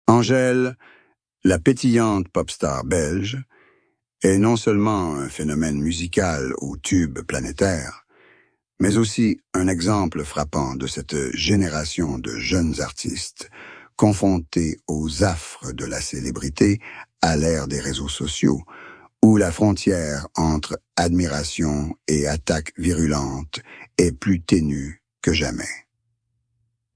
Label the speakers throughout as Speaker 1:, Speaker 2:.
Speaker 1: Angèle, la pétillante pop-star belge, est non seulement un phénomène musical au tube planétaire, mais aussi un exemple frappant de cette génération de jeunes artistes confrontés aux affres de la célébrité à l'ère des réseaux sociaux, où la frontière entre admiration et attaque virulente est plus ténue que jamais.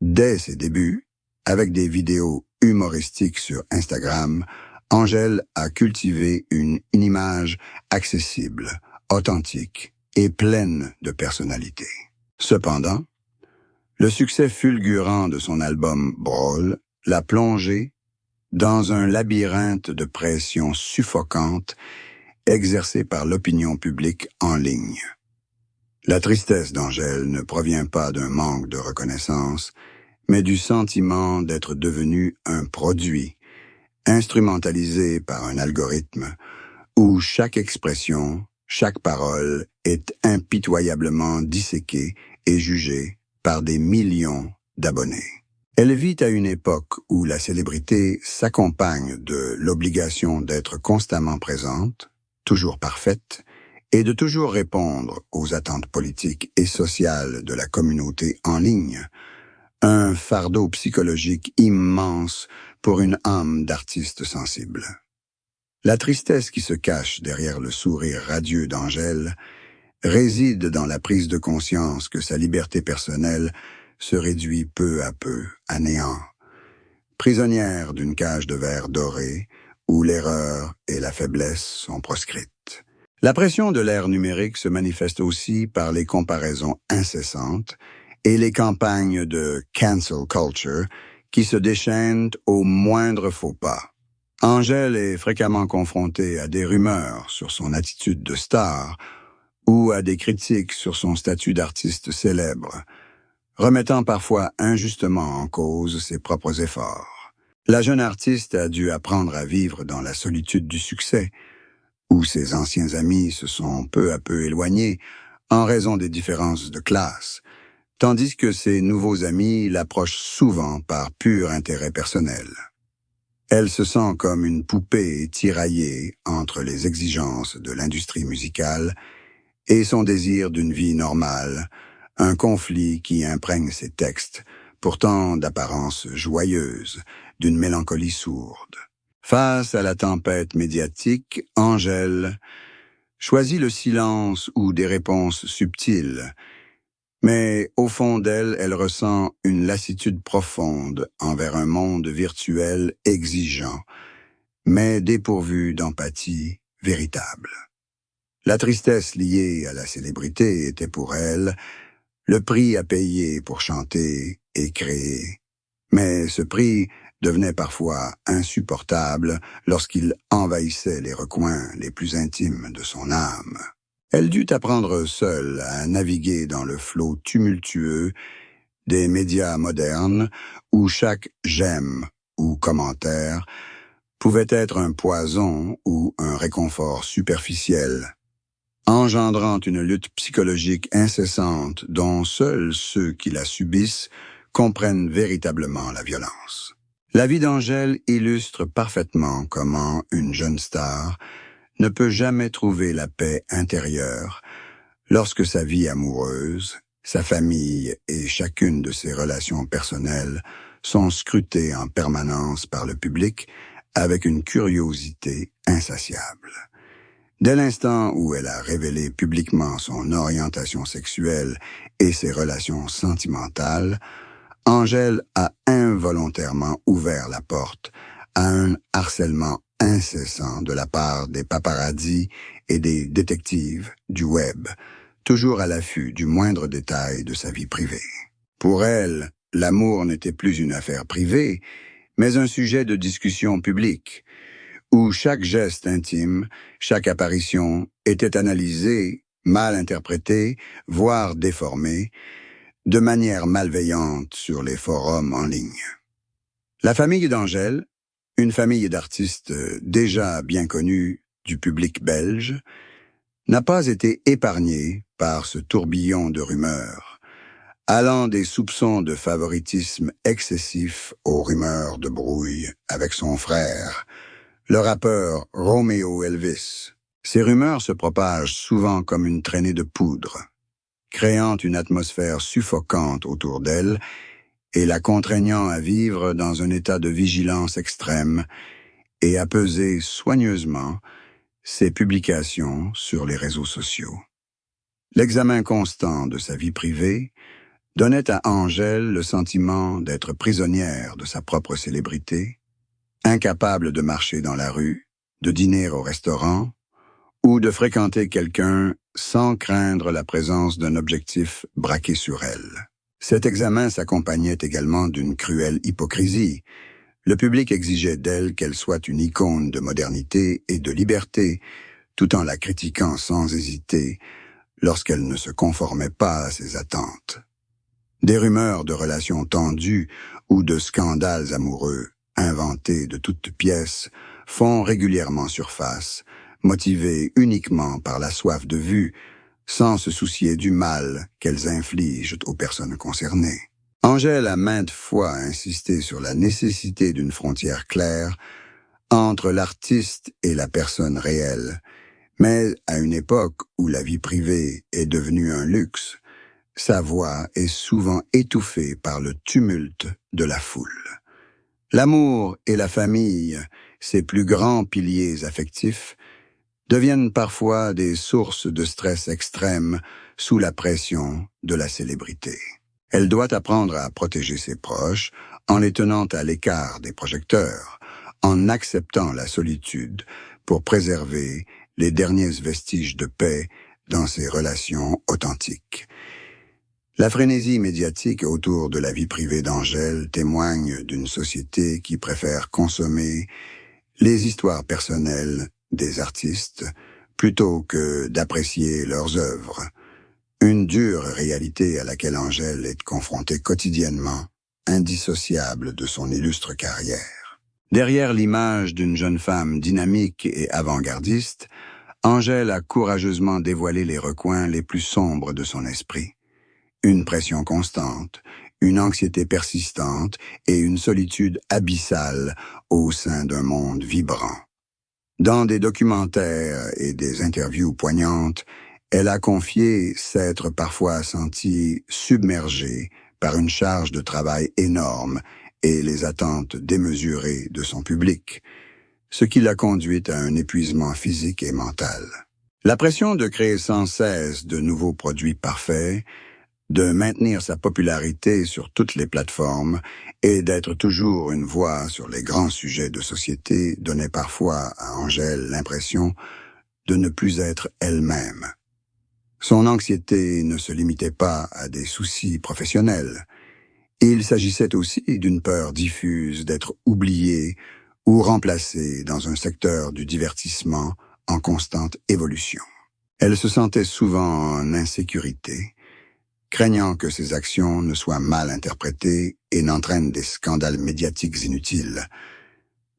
Speaker 1: Dès ses débuts, avec des vidéos humoristiques sur Instagram, Angèle a cultivé une image accessible, authentique et pleine de personnalité. Cependant, le succès fulgurant de son album Brawl l'a plongée dans un labyrinthe de pression suffocante exercée par l'opinion publique en ligne. La tristesse d'Angèle ne provient pas d'un manque de reconnaissance, mais du sentiment d'être devenu un produit, instrumentalisé par un algorithme, où chaque expression, chaque parole est impitoyablement disséquée et jugée par des millions d'abonnés. Elle vit à une époque où la célébrité s'accompagne de l'obligation d'être constamment présente, toujours parfaite, et de toujours répondre aux attentes politiques et sociales de la communauté en ligne, un fardeau psychologique immense pour une âme d'artiste sensible. La tristesse qui se cache derrière le sourire radieux d'Angèle réside dans la prise de conscience que sa liberté personnelle se réduit peu à peu à néant, prisonnière d'une cage de verre doré où l'erreur et la faiblesse sont proscrites. La pression de l'ère numérique se manifeste aussi par les comparaisons incessantes et les campagnes de cancel culture qui se déchaînent au moindre faux pas. Angèle est fréquemment confrontée à des rumeurs sur son attitude de star ou à des critiques sur son statut d'artiste célèbre, remettant parfois injustement en cause ses propres efforts. La jeune artiste a dû apprendre à vivre dans la solitude du succès, où ses anciens amis se sont peu à peu éloignés en raison des différences de classe, tandis que ses nouveaux amis l'approchent souvent par pur intérêt personnel. Elle se sent comme une poupée tiraillée entre les exigences de l'industrie musicale et son désir d'une vie normale, un conflit qui imprègne ses textes, pourtant d'apparence joyeuse, d'une mélancolie sourde. Face à la tempête médiatique, Angèle choisit le silence ou des réponses subtiles, mais au fond d'elle, elle ressent une lassitude profonde envers un monde virtuel exigeant, mais dépourvu d'empathie véritable. La tristesse liée à la célébrité était pour elle le prix à payer pour chanter et créer. Mais ce prix devenait parfois insupportable lorsqu'il envahissait les recoins les plus intimes de son âme. Elle dut apprendre seule à naviguer dans le flot tumultueux des médias modernes où chaque j'aime ou commentaire pouvait être un poison ou un réconfort superficiel, engendrant une lutte psychologique incessante dont seuls ceux qui la subissent comprennent véritablement la violence. La vie d'Angèle illustre parfaitement comment une jeune star ne peut jamais trouver la paix intérieure lorsque sa vie amoureuse, sa famille et chacune de ses relations personnelles sont scrutées en permanence par le public avec une curiosité insatiable. Dès l'instant où elle a révélé publiquement son orientation sexuelle et ses relations sentimentales, Angèle a involontairement ouvert la porte à un harcèlement incessant de la part des paparazzis et des détectives du web, toujours à l'affût du moindre détail de sa vie privée. Pour elle, l'amour n'était plus une affaire privée, mais un sujet de discussion publique, où chaque geste intime, chaque apparition était analysé, mal interprété, voire déformé, de manière malveillante sur les forums en ligne. La famille d'Angèle, une famille d'artistes déjà bien connus du public belge, n'a pas été épargnée par ce tourbillon de rumeurs, allant des soupçons de favoritisme excessif aux rumeurs de brouille avec son frère, le rappeur Romeo Elvis. Ces rumeurs se propagent souvent comme une traînée de poudre, créant une atmosphère suffocante autour d'elle et la contraignant à vivre dans un état de vigilance extrême et à peser soigneusement ses publications sur les réseaux sociaux. L'examen constant de sa vie privée donnait à Angèle le sentiment d'être prisonnière de sa propre célébrité, incapable de marcher dans la rue, de dîner au restaurant ou de fréquenter quelqu'un sans craindre la présence d'un objectif braqué sur elle. Cet examen s'accompagnait également d'une cruelle hypocrisie. Le public exigeait d'elle qu'elle soit une icône de modernité et de liberté, tout en la critiquant sans hésiter lorsqu'elle ne se conformait pas à ses attentes. Des rumeurs de relations tendues ou de scandales amoureux inventés de toutes pièces font régulièrement surface, motivés uniquement par la soif de vue, sans se soucier du mal qu'elles infligent aux personnes concernées. Angèle a maintes fois insisté sur la nécessité d'une frontière claire entre l'artiste et la personne réelle, mais à une époque où la vie privée est devenue un luxe, sa voix est souvent étouffée par le tumulte de la foule. L'amour et la famille, ses plus grands piliers affectifs, deviennent parfois des sources de stress extrême sous la pression de la célébrité. Elle doit apprendre à protéger ses proches en les tenant à l'écart des projecteurs, en acceptant la solitude pour préserver les derniers vestiges de paix dans ses relations authentiques. La frénésie médiatique autour de la vie privée d'Angèle témoigne d'une société qui préfère consommer les histoires personnelles des artistes plutôt que d'apprécier leurs œuvres. Une dure réalité à laquelle Angèle est confrontée quotidiennement, indissociable de son illustre carrière. Derrière l'image d'une jeune femme dynamique et avant-gardiste, Angèle a courageusement dévoilé les recoins les plus sombres de son esprit. Une pression constante, une anxiété persistante et une solitude abyssale au sein d'un monde vibrant. Dans des documentaires et des interviews poignantes, elle a confié s'être parfois sentie submergée par une charge de travail énorme et les attentes démesurées de son public, ce qui l'a conduite à un épuisement physique et mental. La pression de créer sans cesse de nouveaux produits parfaits, de maintenir sa popularité sur toutes les plateformes et d'être toujours une voix sur les grands sujets de société donnait parfois à Angèle l'impression de ne plus être elle-même. Son anxiété ne se limitait pas à des soucis professionnels. Il s'agissait aussi d'une peur diffuse d'être oubliée ou remplacée dans un secteur du divertissement en constante évolution. Elle se sentait souvent en insécurité, craignant que ses actions ne soient mal interprétées et n'entraînent des scandales médiatiques inutiles,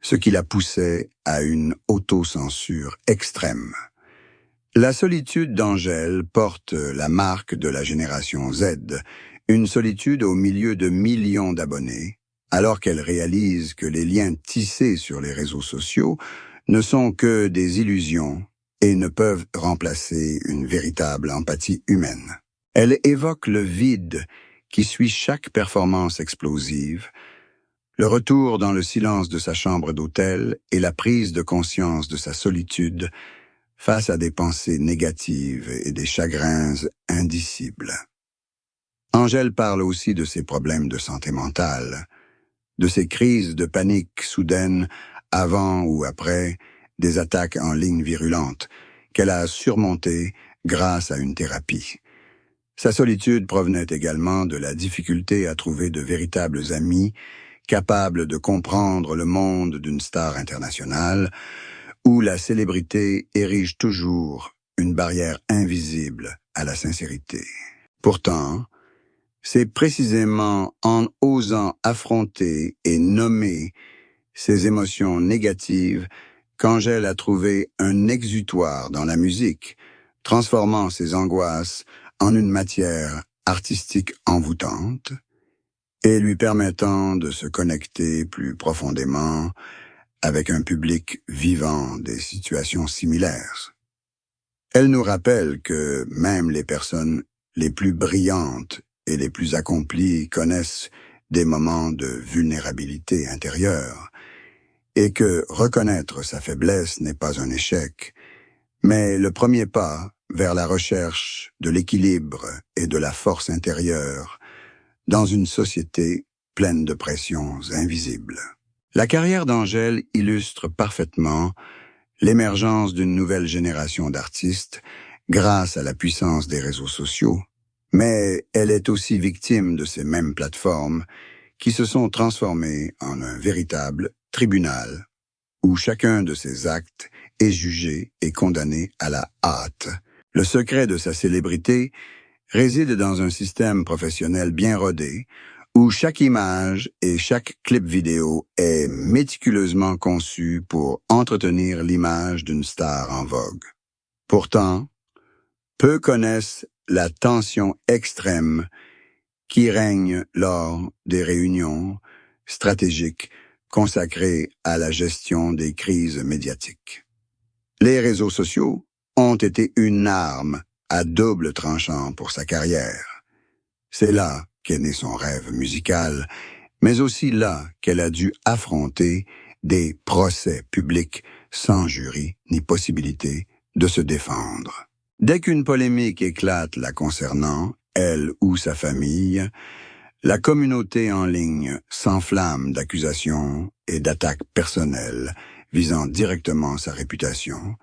Speaker 1: ce qui la poussait à une autocensure extrême. La solitude d'Angèle porte la marque de la génération Z, une solitude au milieu de millions d'abonnés, alors qu'elle réalise que les liens tissés sur les réseaux sociaux ne sont que des illusions et ne peuvent remplacer une véritable empathie humaine. Elle évoque le vide qui suit chaque performance explosive, le retour dans le silence de sa chambre d'hôtel et la prise de conscience de sa solitude face à des pensées négatives et des chagrins indicibles. Angèle parle aussi de ses problèmes de santé mentale, de ses crises de panique soudaines avant ou après des attaques en ligne virulentes qu'elle a surmontées grâce à une thérapie. Sa solitude provenait également de la difficulté à trouver de véritables amis capables de comprendre le monde d'une star internationale où la célébrité érige toujours une barrière invisible à la sincérité. Pourtant, c'est précisément en osant affronter et nommer ses émotions négatives qu'Angèle a trouvé un exutoire dans la musique, transformant ses angoisses en une matière artistique envoûtante et lui permettant de se connecter plus profondément avec un public vivant des situations similaires. Elle nous rappelle que même les personnes les plus brillantes et les plus accomplies connaissent des moments de vulnérabilité intérieure et que reconnaître sa faiblesse n'est pas un échec, mais le premier pas vers la recherche de l'équilibre et de la force intérieure dans une société pleine de pressions invisibles. La carrière d'Angèle illustre parfaitement l'émergence d'une nouvelle génération d'artistes grâce à la puissance des réseaux sociaux, mais elle est aussi victime de ces mêmes plateformes qui se sont transformées en un véritable tribunal où chacun de ses actes est jugé et condamné à la hâte. Le secret de sa célébrité réside dans un système professionnel bien rodé, où chaque image et chaque clip vidéo est méticuleusement conçu pour entretenir l'image d'une star en vogue. Pourtant, peu connaissent la tension extrême qui règne lors des réunions stratégiques consacrées à la gestion des crises médiatiques. Les réseaux sociaux ont été une arme à double tranchant pour sa carrière. C'est là qu'est né son rêve musical, mais aussi là qu'elle a dû affronter des procès publics sans jury ni possibilité de se défendre. Dès qu'une polémique éclate la concernant, elle ou sa famille, la communauté en ligne s'enflamme d'accusations et d'attaques personnelles visant directement sa réputation,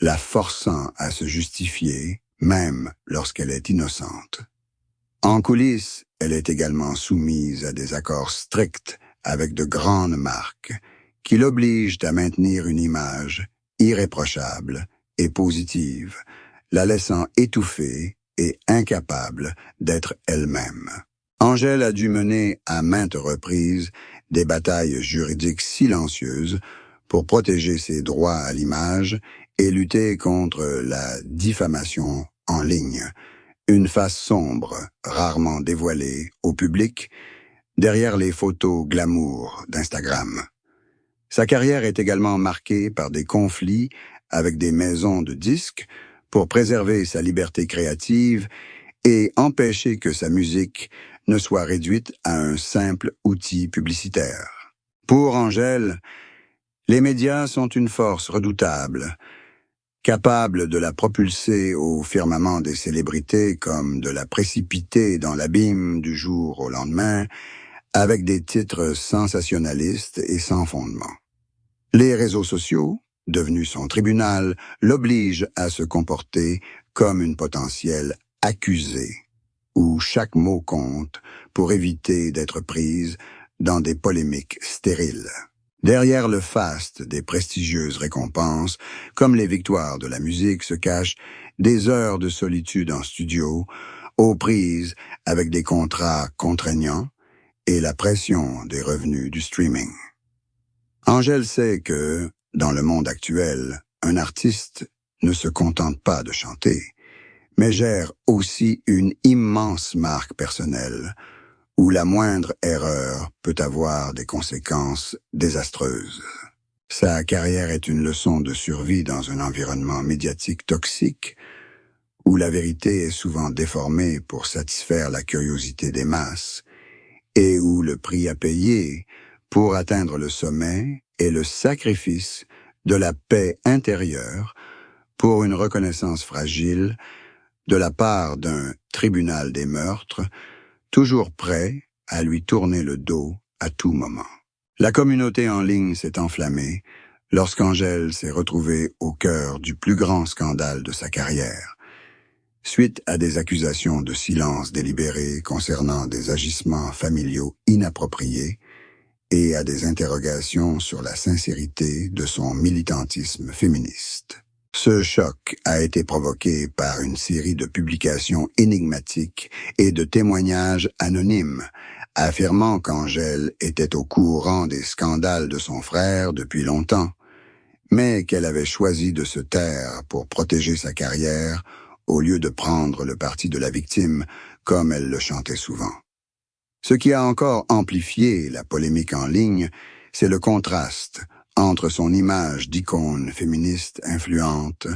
Speaker 1: la forçant à se justifier, même lorsqu'elle est innocente. En coulisses, elle est également soumise à des accords stricts avec de grandes marques qui l'obligent à maintenir une image irréprochable et positive, la laissant étouffée et incapable d'être elle-même. Angèle a dû mener à maintes reprises des batailles juridiques silencieuses pour protéger ses droits à l'image et lutter contre la diffamation en ligne, une face sombre, rarement dévoilée au public, derrière les photos glamour d'Instagram. Sa carrière est également marquée par des conflits avec des maisons de disques pour préserver sa liberté créative et empêcher que sa musique ne soit réduite à un simple outil publicitaire. Pour Angèle, les médias sont une force redoutable, capable de la propulser au firmament des célébrités comme de la précipiter dans l'abîme du jour au lendemain, avec des titres sensationnalistes et sans fondement. Les réseaux sociaux, devenus son tribunal, l'obligent à se comporter comme une potentielle accusée, où chaque mot compte pour éviter d'être prise dans des polémiques stériles. Derrière le faste des prestigieuses récompenses, comme les victoires de la musique, se cachent des heures de solitude en studio, aux prises avec des contrats contraignants et la pression des revenus du streaming. Angèle sait que, dans le monde actuel, un artiste ne se contente pas de chanter, mais gère aussi une immense marque personnelle, où la moindre erreur peut avoir des conséquences désastreuses. Sa carrière est une leçon de survie dans un environnement médiatique toxique, où la vérité est souvent déformée pour satisfaire la curiosité des masses, et où le prix à payer pour atteindre le sommet est le sacrifice de la paix intérieure pour une reconnaissance fragile de la part d'un tribunal des meurtres, toujours prêt à lui tourner le dos à tout moment. La communauté en ligne s'est enflammée lorsqu'Angèle s'est retrouvée au cœur du plus grand scandale de sa carrière, suite à des accusations de silence délibéré concernant des agissements familiaux inappropriés et à des interrogations sur la sincérité de son militantisme féministe. Ce choc a été provoqué par une série de publications énigmatiques et de témoignages anonymes, affirmant qu'Angèle était au courant des scandales de son frère depuis longtemps, mais qu'elle avait choisi de se taire pour protéger sa carrière au lieu de prendre le parti de la victime, comme elle le chantait souvent. Ce qui a encore amplifié la polémique en ligne, c'est le contraste entre son image d'icône féministe influente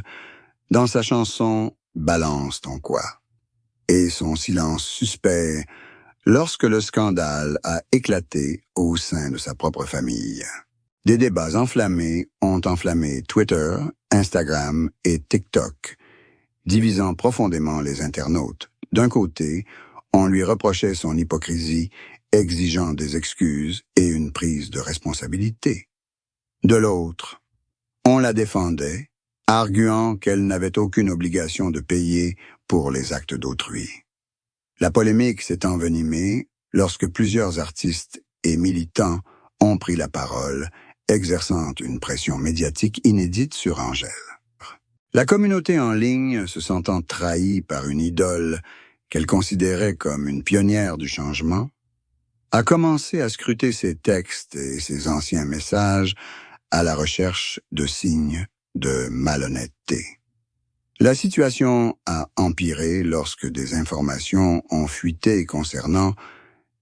Speaker 1: dans sa chanson « Balance ton quoi » et son silence suspect lorsque le scandale a éclaté au sein de sa propre famille. Des débats enflammés ont enflammé Twitter, Instagram et TikTok, divisant profondément les internautes. D'un côté, on lui reprochait son hypocrisie, exigeant des excuses et une prise de responsabilité. De l'autre, on la défendait, arguant qu'elle n'avait aucune obligation de payer pour les actes d'autrui. La polémique s'est envenimée lorsque plusieurs artistes et militants ont pris la parole, exerçant une pression médiatique inédite sur Angèle. La communauté en ligne, se sentant trahie par une idole qu'elle considérait comme une pionnière du changement, a commencé à scruter ses textes et ses anciens messages à la recherche de signes de malhonnêteté. La situation a empiré lorsque des informations ont fuité concernant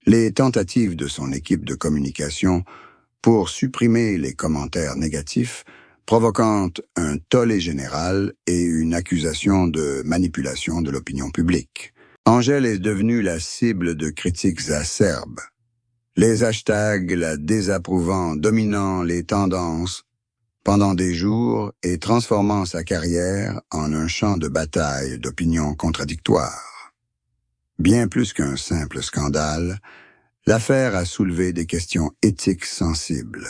Speaker 1: les tentatives de son équipe de communication pour supprimer les commentaires négatifs, provoquant un tollé général et une accusation de manipulation de l'opinion publique. Angèle est devenue la cible de critiques acerbes, les hashtags la désapprouvant dominant les tendances pendant des jours et transformant sa carrière en un champ de bataille d'opinions contradictoires. Bien plus qu'un simple scandale, l'affaire a soulevé des questions éthiques sensibles.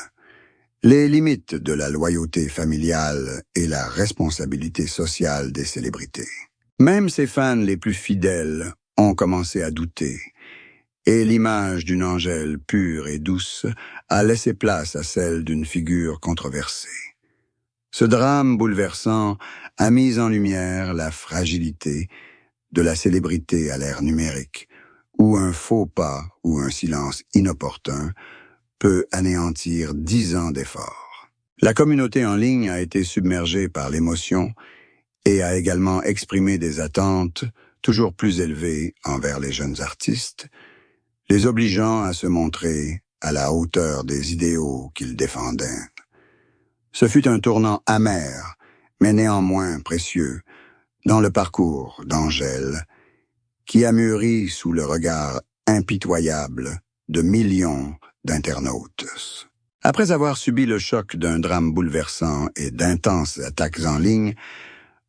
Speaker 1: Les limites de la loyauté familiale et la responsabilité sociale des célébrités. Même ses fans les plus fidèles ont commencé à douter, et l'image d'une Angèle pure et douce a laissé place à celle d'une figure controversée. Ce drame bouleversant a mis en lumière la fragilité de la célébrité à l'ère numérique, où un faux pas ou un silence inopportun peut anéantir 10 ans d'efforts. La communauté en ligne a été submergée par l'émotion et a également exprimé des attentes toujours plus élevées envers les jeunes artistes, les obligeant à se montrer à la hauteur des idéaux qu'ils défendaient. Ce fut un tournant amer, mais néanmoins précieux, dans le parcours d'Angèle, qui a mûri sous le regard impitoyable de millions d'internautes. Après avoir subi le choc d'un drame bouleversant et d'intenses attaques en ligne,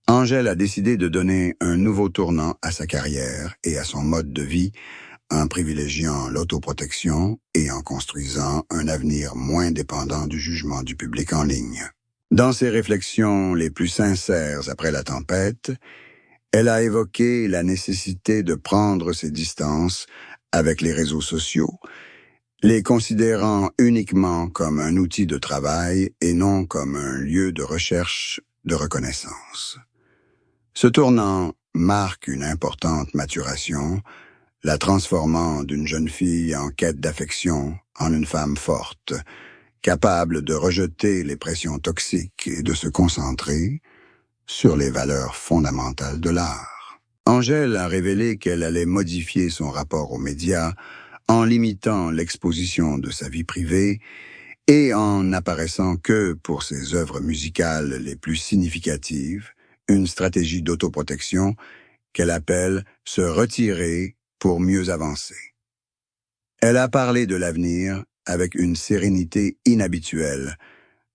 Speaker 1: Angèle a décidé de donner un nouveau tournant à sa carrière et à son mode de vie, en privilégiant l'autoprotection et en construisant un avenir moins dépendant du jugement du public en ligne. Dans ses réflexions les plus sincères après la tempête, elle a évoqué la nécessité de prendre ses distances avec les réseaux sociaux, les considérant uniquement comme un outil de travail et non comme un lieu de recherche de reconnaissance. Ce tournant marque une importante maturation, la transformant d'une jeune fille en quête d'affection en une femme forte, capable de rejeter les pressions toxiques et de se concentrer sur les valeurs fondamentales de l'art. Angèle a révélé qu'elle allait modifier son rapport aux médias en limitant l'exposition de sa vie privée et en n'apparaissant que pour ses œuvres musicales les plus significatives, une stratégie d'autoprotection qu'elle appelle « se retirer pour mieux avancer ». Elle a parlé de l'avenir avec une sérénité inhabituelle,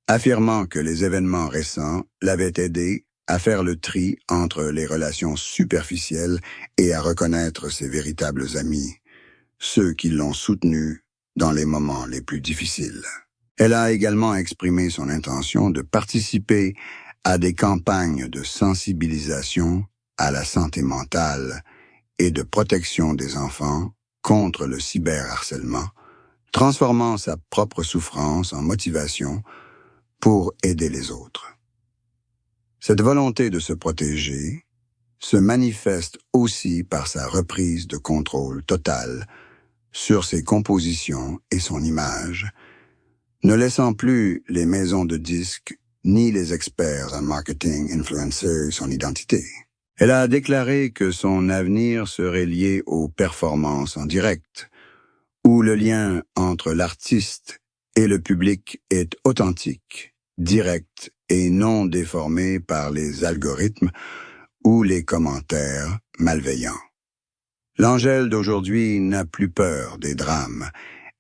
Speaker 1: affirmant que les événements récents l'avaient aidée à faire le tri entre les relations superficielles et à reconnaître ses véritables amis, ceux qui l'ont soutenue dans les moments les plus difficiles. Elle a également exprimé son intention de participer à des campagnes de sensibilisation à la santé mentale et de protection des enfants contre le cyberharcèlement, transformant sa propre souffrance en motivation pour aider les autres. Cette volonté de se protéger se manifeste aussi par sa reprise de contrôle total sur ses compositions et son image, ne laissant plus les maisons de disques ni les experts en marketing influencer son identité. Elle a déclaré que son avenir serait lié aux performances en direct, où le lien entre l'artiste et le public est authentique, direct et non déformé par les algorithmes ou les commentaires malveillants. L'Angèle d'aujourd'hui n'a plus peur des drames.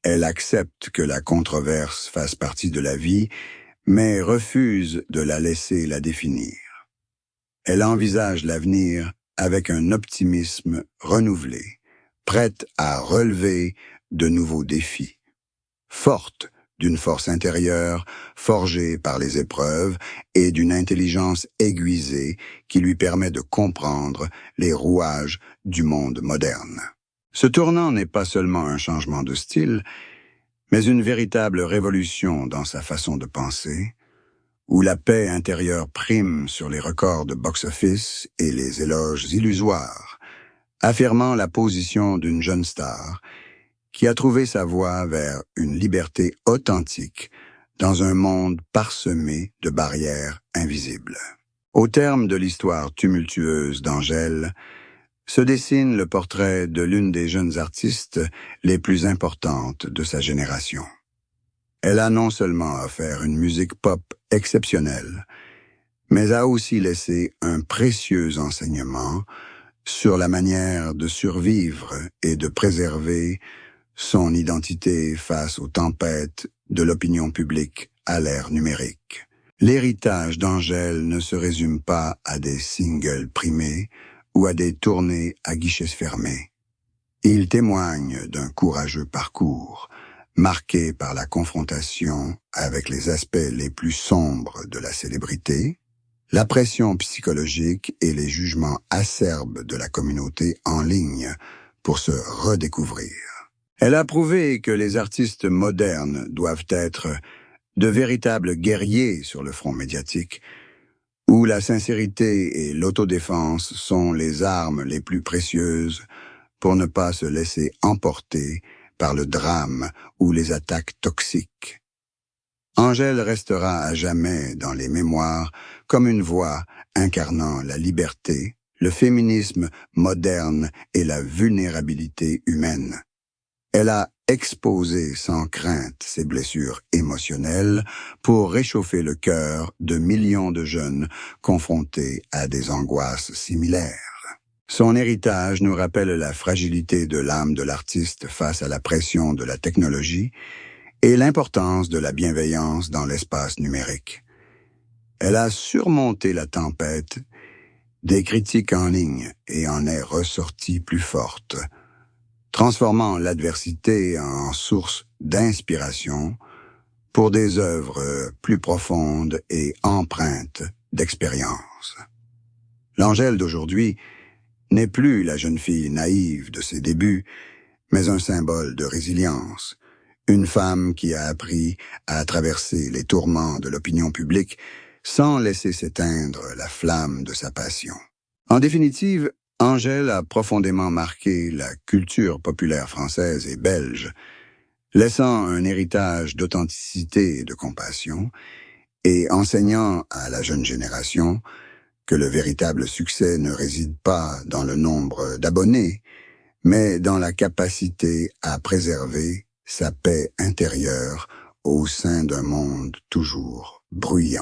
Speaker 1: Elle accepte que la controverse fasse partie de la vie, mais refuse de la laisser la définir. Elle envisage l'avenir avec un optimisme renouvelé, prête à relever de nouveaux défis. Forte d'une force intérieure forgée par les épreuves et d'une intelligence aiguisée qui lui permet de comprendre les rouages du monde moderne. Ce tournant n'est pas seulement un changement de style, mais une véritable révolution dans sa façon de penser, où la paix intérieure prime sur les records de box-office et les éloges illusoires, affirmant la position d'une jeune star qui a trouvé sa voie vers une liberté authentique dans un monde parsemé de barrières invisibles. Au terme de l'histoire tumultueuse d'Angèle, se dessine le portrait de l'une des jeunes artistes les plus importantes de sa génération. Elle a non seulement offert une musique pop exceptionnelle, mais a aussi laissé un précieux enseignement sur la manière de survivre et de préserver son identité face aux tempêtes de l'opinion publique à l'ère numérique. L'héritage d'Angèle ne se résume pas à des singles primés ou à des tournées à guichets fermés. Il témoigne d'un courageux parcours, marqué par la confrontation avec les aspects les plus sombres de la célébrité, la pression psychologique et les jugements acerbes de la communauté en ligne pour se redécouvrir. Elle a prouvé que les artistes modernes doivent être de véritables guerriers sur le front médiatique, où la sincérité et l'autodéfense sont les armes les plus précieuses pour ne pas se laisser emporter par le drame ou les attaques toxiques. Angèle restera à jamais dans les mémoires comme une voix incarnant la liberté, le féminisme moderne et la vulnérabilité humaine. Elle a exposé sans crainte ses blessures émotionnelles pour réchauffer le cœur de millions de jeunes confrontés à des angoisses similaires. Son héritage nous rappelle la fragilité de l'âme de l'artiste face à la pression de la technologie et l'importance de la bienveillance dans l'espace numérique. Elle a surmonté la tempête des critiques en ligne et en est ressortie plus forte, transformant l'adversité en source d'inspiration pour des œuvres plus profondes et empreintes d'expérience. L'Angèle d'aujourd'hui n'est plus la jeune fille naïve de ses débuts, mais un symbole de résilience, une femme qui a appris à traverser les tourments de l'opinion publique sans laisser s'éteindre la flamme de sa passion. En définitive, Angèle a profondément marqué la culture populaire française et belge, laissant un héritage d'authenticité et de compassion, et enseignant à la jeune génération que le véritable succès ne réside pas dans le nombre d'abonnés, mais dans la capacité à préserver sa paix intérieure au sein d'un monde toujours bruyant.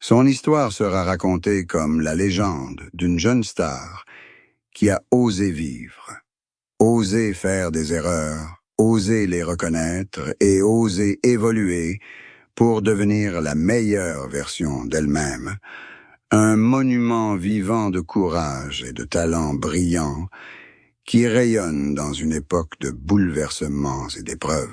Speaker 1: Son histoire sera racontée comme la légende d'une jeune star qui a osé vivre, osé faire des erreurs, osé les reconnaître et osé évoluer pour devenir la meilleure version d'elle-même, un monument vivant de courage et de talent brillant qui rayonne dans une époque de bouleversements et d'épreuves.